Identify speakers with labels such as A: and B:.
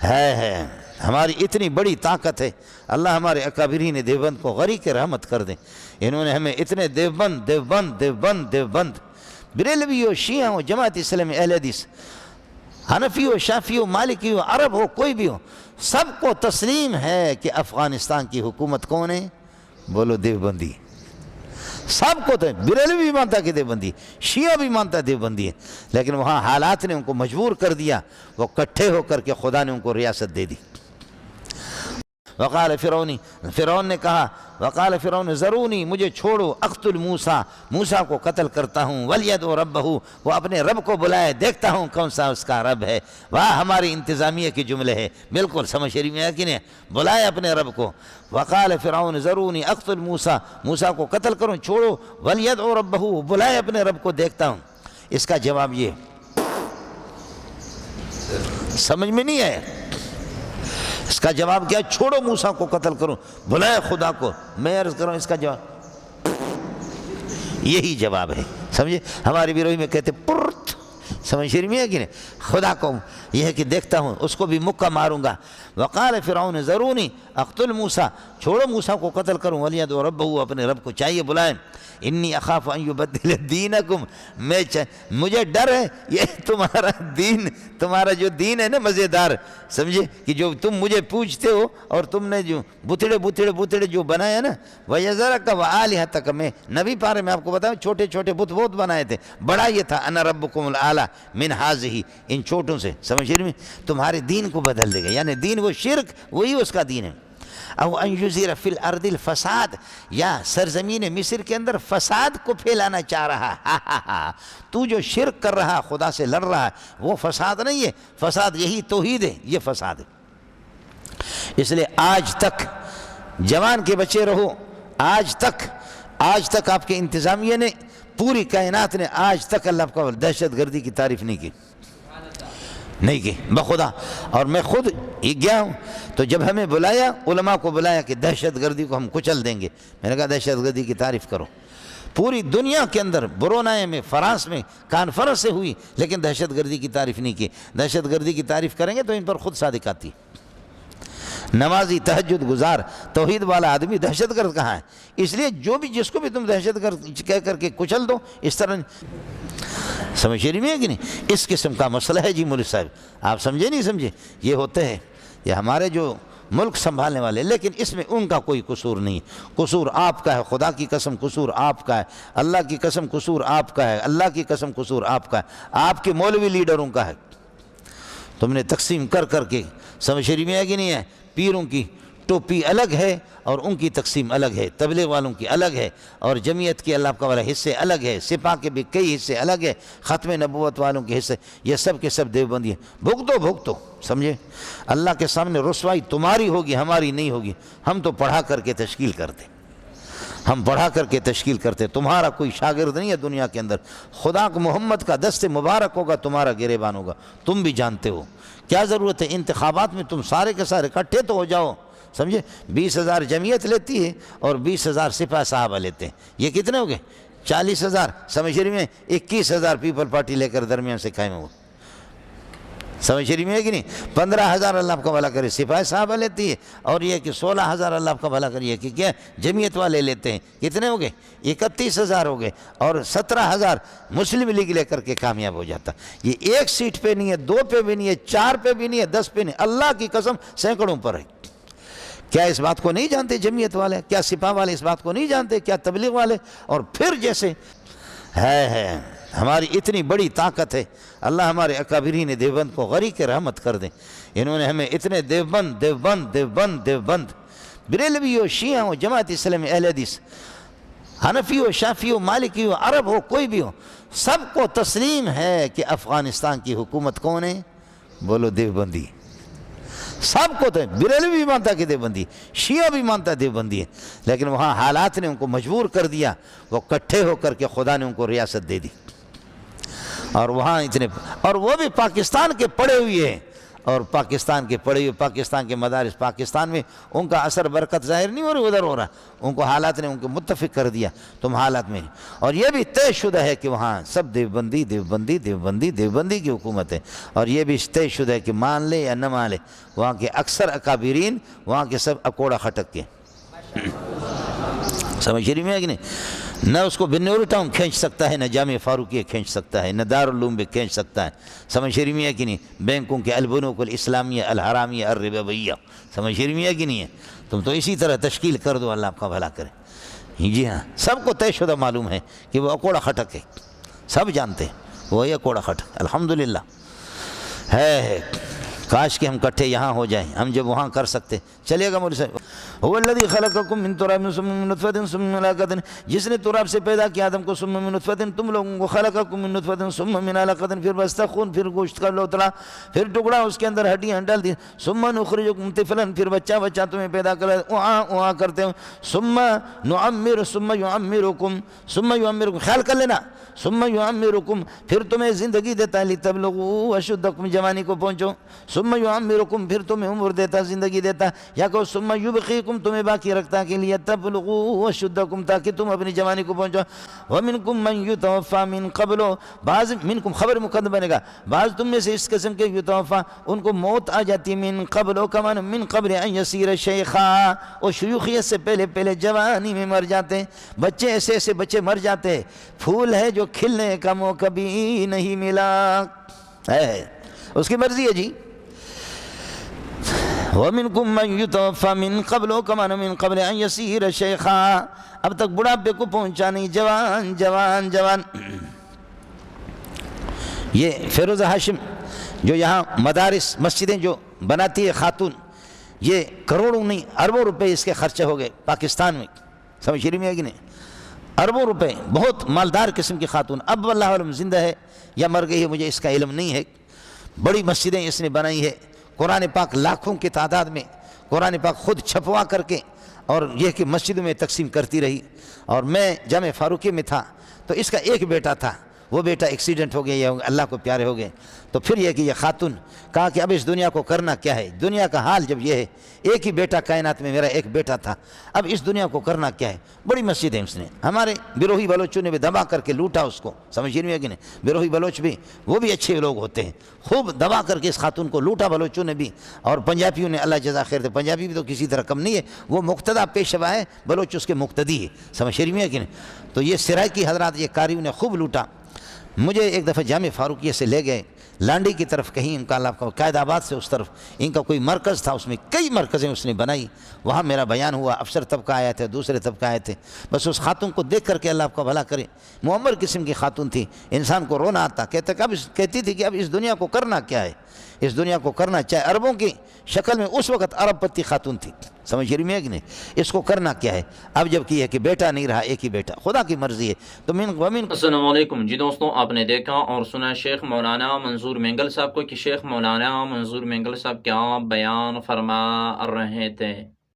A: ہے ہماری اتنی بڑی طاقت ہے۔ اللہ ہمارے اکابرین دیوبند کو غریق رحمت کر دیں۔ انہوں نے ہمیں اتنے دیوبند بریلوی ہو، شیعہ ہو، جماعت اسلامی، اہل حدیث، حنفی ہو، شافعی ہو، مالکی ہو، عرب ہو، کوئی بھی ہو، سب کو تسلیم ہے کہ افغانستان کی حکومت کون ہے؟ بولو دیوبندی۔ سب کو تو بریلوی بھی مانتا کہ دیوبندی، شیعہ بھی مانتا دیوبندی ہے، لیکن وہاں حالات نے ان کو مجبور کر دیا، وہ کٹھے ہو کر کے خدا نے ان کو ریاست دے دی۔ وقال فرعون نے کہا، وقال فرعون ذرونی، مجھے چھوڑو، اقتل موسیٰ، موسیٰ کو قتل کرتا ہوں، ولیدعو ربہ، وہ اپنے رب کو بلائے، دیکھتا ہوں کون سا اس کا رب ہے۔ واہ ہماری انتظامیہ کی جملے ہے، بالکل سمجھ شریف میں ہے کہ نہیں؟ بلائے اپنے رب کو۔ وقال فرعون ذرونی اقتل موسیٰ، موسیٰ کو قتل کروں، چھوڑو، ولیدعو ربہ، بلائے اپنے رب کو، دیکھتا ہوں۔ اس کا جواب یہ سمجھ میں نہیں ہے۔ اس کا جواب کیا؟ چھوڑو موسیٰ کو قتل کروں، بلائے خدا کو۔ میں عرض کروں اس کا جواب یہی جواب ہے، سمجھے؟ ہماری بیروئی میں کہتے پرت، سمجھ شریف میں ہے کہ نہیں؟ خدا کو یہ ہے کہ دیکھتا ہوں، اس کو بھی مکہ ماروں گا۔ وقال فرعون ذرونی اقتل موسیٰ، چھوڑو موسیٰ کو قتل کروں، ولیدعو ربہ، اپنے رب کو چاہیے بلائیں۔ انی اخاف ان یبدل دینکم، مجھے ڈر ہے یہ تمہارا دین، تمہارا جو دین ہے نا مزیدار، سمجھے کہ جو تم مجھے پوچھتے ہو اور تم نے جو بتڑے جو بنایا نا، وَيَذَرَكَ وَآلِهَتَكَ، میں نبی پارے میں آپ کو بتاؤں چھوٹے چھوٹے بت بہت بنائے تھے، بڑا یہ تھا انا ربکم الاعلی من هذه، ان چھوٹوں سے، سمجھ رہے میں تمہارے دین کو بدل دے گا، یعنی دین وہ شرک وہی اس کا دین ہے۔ او ان یظہر فی الارض الفساد، یا سرزمین مصر کے اندر فساد کو پھیلانا چاہ رہا۔ تو جو شرک کر رہا، خدا سے لڑ رہا ہے، وہ فساد نہیں ہے، فساد یہی توحید ہے، یہ فساد ہے۔ اس لیے آج تک جوان کے بچے رہو، آج تک آپ کے انتظامیہ نے، پوری کائنات نے آج تک اللہ کو دہشت گردی کی تعریف نہیں کی بخدا۔ اور میں خود گیا ہوں، تو جب ہمیں بلایا، علماء کو بلایا کہ دہشت گردی کو ہم کچل دیں گے، میں نے کہا دہشت گردی کی تعریف کرو۔ پوری دنیا کے اندر برونائی میں، فرانس میں کانفرنس سے ہوئی، لیکن دہشت گردی کی تعریف نہیں کی۔ دہشت گردی کی تعریف کریں گے تو ان پر خود صادق آتی ہے۔ نمازی، تہجد گزار، توحید والا آدمی دہشت گرد کہاں ہے؟ اس لیے جس کو بھی تم دہشت گرد کہہ کر کے کچل دو، اس طرح سمجھ رہی ہے کہ نہیں؟ اس قسم کا مسئلہ ہے جی مولوی صاحب، آپ سمجھے نہیں سمجھے؟ یہ ہوتے ہیں، یہ ہمارے جو ملک سنبھالنے والے، لیکن اس میں ان کا کوئی قصور نہیں، قصور آپ کا ہے، خدا کی قسم قصور آپ کا ہے، اللہ کی قسم قصور آپ کا ہے، اللہ کی قسم قصور آپ کا ہے، آپ کے مولوی لیڈروں کا ہے۔ تم نے تقسیم کر کے، سمجھ شریف میں ہے کہ نہیں ہے؟ پیروں کی ٹوپی الگ ہے اور ان کی تقسیم الگ ہے، تبلیغ والوں کی الگ ہے، اور جمعیت کے اللہ کا والا حصے الگ ہے، سپاہ کے بھی کئی حصے الگ ہے، ختم نبوت والوں کے حصے، یہ سب کے سب دیوبندی ہیں۔ بھگتو سمجھے؟ اللہ کے سامنے رسوائی تمہاری ہوگی، ہماری نہیں ہوگی۔ ہم تو پڑھا کر کے تشکیل کرتے، تمہارا کوئی شاگرد نہیں ہے دنیا کے اندر۔ خدا کو محمد کا دست مبارک ہوگا، تمہارا گریبان ہوگا، تم بھی جانتے ہو۔ کیا ضرورت ہے انتخابات میں تم سارے کے سارے اکٹھے تو ہو جاؤ، سمجھے؟ 20,000 جمعیت لیتی ہے اور 20,000 سپاہ صحابہ لیتے ہیں، یہ کتنے ہو گئے؟ 40,000، سمجھ رہی میں 21,000 پیپل پارٹی لے کر درمیان سے قائم ہو، سمجھ رہی میں ہے کہ نہیں؟ 15,000 اللہ کا بھلا کرے سپاہ صحابہ لیتی ہے، اور یہ کہ 16,000 اللہ کا بھلا کریے کہ کیا جمعیت والے لیتے ہیں، کتنے ہو گئے؟ 31,000 ہو گئے، اور 17,000 مسلم لیگ لے کر کے کامیاب ہو جاتا۔ یہ ایک سیٹ پہ نہیں ہے، 2 پہ بھی نہیں ہے، 4 پہ بھی نہیں ہے، 10 پہ نہیں، اللہ کی قسم سینکڑوں پر ہے۔ کیا اس بات کو نہیں جانتے جمعیت والے؟ کیا سپاہ والے اس بات کو نہیں جانتے؟ کیا تبلیغ والے؟ اور پھر جیسے ہے ہماری اتنی بڑی طاقت ہے، اللہ ہمارے اکابرین دیوبند کو غریق رحمت کر دیں۔ انہوں نے ہمیں اتنے دیوبند بریلوی ہو، شیعہ ہو، جماعت اسلامی، اہل حدیث، حنفی ہو، شافعی ہو، مالکی ہو، عرب ہو، کوئی بھی ہو، سب کو تسلیم ہے کہ افغانستان کی حکومت کون ہے؟ بولو دیوبندی۔ سب کو تو بریلوی بھی مانتا کہ دیوبندی، شیعہ بھی مانتا دیوبندی ہے، لیکن وہاں حالات نے ان کو مجبور کر دیا، وہ کٹھے ہو کر کے خدا نے ان کو ریاست دے دی، اور وہاں اور وہ بھی پاکستان کے پڑے ہوئے ہیں، اور پاکستان کے پڑھے ہوئے پاکستان کے مدارس پاکستان میں ان کا اثر برکت ظاہر نہیں ہو رہا، ادھر ہو رہا، ان کو حالات نے ان کو متفق کر دیا، تم حالات میں، اور یہ بھی طے شدہ ہے کہ وہاں سب دیوبندی دیوبندی دیوبندی دیوبندی کی حکومت ہے، اور یہ بھی طے شدہ ہے کہ مان لے یا نہ مان لے وہاں کے اکثر اکابرین وہاں کے سب اکوڑا خٹک کے، سمجھ رہی میں ہے کہ نہیں؟ نہ اس کو بنور ٹاؤن کھینچ سکتا ہے، نہ جامع فاروقیہ کھینچ سکتا ہے، نہ دارالعلوم بھی کھینچ سکتا ہے، سمجھ رہی میں ہے کہ نہیں؟ بینکوں کے البنوک الاسلامیہ الحرامیہ الربویہ، سمجھ رہی میں ہے کہ نہیں ہے؟ تم تو اسی طرح تشکیل کر دو، اللہ آپ کا بھلا کرے۔ جی ہاں، سب کو طے شدہ معلوم ہے کہ وہ اکوڑا خٹک ہے، سب جانتے ہیں وہی اکوڑا خٹک، الحمدللہ ہے۔ کاش کہ ہم کٹھے یہاں ہو جائیں، ہم جب وہاں کر سکتے، چلے گا مولوی صاحب۔ هو الذي خلقكم من تراب ثم من نطفة ثم من علقة، جس نے تراب سے پیدا کیا آدم کو، ثم من نطفة تم لوگوں کو، خلقكم من نطفة ثم من علقة پھر بستہ خون، پھر گوشت کا لوتڑا، پھر ٹکڑا اس کے اندر ہڈیاں ڈال دی، ثم نخرجكم طفلا پھر بچہ بچہ تمہیں پیدا کر اعا کرتے ہو، ثم نعمر ثم يعمركم ثم يعمركم، خیال کر لینا، ثم يعمركم پھر تمہیں زندگی دیتا ہے، لتبلغوا اشدکم جوانی کو پہنچو، ثم يعمركم پھر تمہیں عمر دیتا، زندگی دیتا، یا کہ ثم يبقيكم تمہیں باقی رکھتا کہ لیے تبلغوا اشدکم تاکہ تم اپنی جوانی کو پہنچو، ومنکم من یتوفى من قبل، بعض منکم خبر مقدم بنے گا، بعض تم میں سے اس قسم کے یتوفى ان کو موت آ جاتی، من قبل کمان من قبل ان یصیر شیخا، اور شیوخیت سے پہلے پہلے جوانی میں مر جاتے ہیں، بچے ایسے ایسے بچے مر جاتے ہیں، پھول ہے جو کھلنے کا موقع بھی نہیں ملا ہے، اس کی مرضی ہے جی۔ وَمِنْكُمْ مَنْ يُتَوَفَّى مِنْ قَبْلُ كَمَانَ مِنْ قَبْلِ أَنْ يَصِيرَ شَيْخًا، اب تک بڑھاپے کو پہنچا نہیں، جوان جوان جوان۔ یہ فیروز ہاشم جو یہاں مدارس مسجدیں جو بناتی ہے خاتون، یہ کروڑوں نہیں اربوں روپے اس کے خرچے ہو گئے پاکستان میں، سمجھ رہی ہے کہ نہیں؟ اربوں روپے، بہت مالدار قسم کی خاتون، اب واللہ علم زندہ ہے یا مر گئی ہے مجھے اس کا علم نہیں ہے، بڑی مسجدیں اس نے بنائی ہے، قرآن پاک لاکھوں کی تعداد میں قرآن پاک خود چھپوا کر کے، اور یہ کہ مسجدوں میں تقسیم کرتی رہی، اور میں جامع فاروقی میں تھا تو اس کا ایک بیٹا تھا، وہ بیٹا ایکسیڈنٹ ہو گیا یا اللہ کو پیارے ہو گئے، تو پھر یہ کہ یہ خاتون کہا کہ اب اس دنیا کو کرنا کیا ہے، دنیا کا حال جب یہ ہے، ایک ہی بیٹا کائنات میں میرا ایک بیٹا تھا، اب اس دنیا کو کرنا کیا ہے، بڑی مسجد ہے اس نے، ہمارے بیروہی بلوچوں نے بھی دبا کر کے لوٹا اس کو، سمجھ نہیں ہے کہ نہیں؟ بیروہی بلوچ بھی وہ بھی اچھے لوگ ہوتے ہیں، خوب دبا کر کے اس خاتون کو لوٹا بلوچوں نے بھی، اور پنجابیوں نے، اللہ جزا خیر دے، پنجابی بھی تو کسی طرح کم نہیں ہے، وہ مقتدہ پیشوا ہے، بلوچ اس کے مقتدی ہے، سمجھ نہیں ہے کہ نہیں؟ تو یہ سرائکی حضرات، یہ قاریوں نے خوب لوٹا۔ مجھے ایک دفعہ جامع فاروقیہ سے لے گئے لانڈی کی طرف، کہیں ان کا اللہ کا قائد آباد سے اس طرف ان کا کوئی مرکز تھا، اس میں کئی مرکزیں اس نے بنائی، وہاں میرا بیان ہوا، افسر طبقہ آیا تھے، دوسرے طبقہ آئے تھے، بس اس خاتون کو دیکھ کر کے اللہ آپ کا بھلا کرے، معمر قسم کی خاتون تھی، انسان کو رونا آتا، کہتی تھی کہ اب اس دنیا کو کرنا کیا ہے، اس دنیا کو کرنا چاہے، عربوں کی شکل میں اس وقت عرب پتی خاتون تھی، سمجھ رہی ہے کہ نہیں؟ اس کو کرنا کیا ہے، اب جب کی ہے کہ بیٹا نہیں رہا، ایک ہی بیٹا، خدا کی مرضی ہے، تو
B: السلام علیکم جی دوستوں، آپ نے دیکھا اور سنا شیخ مولانا منظور مینگل صاحب کو کہ شیخ مولانا منظور مینگل صاحب کیا بیان فرما رہے تھے۔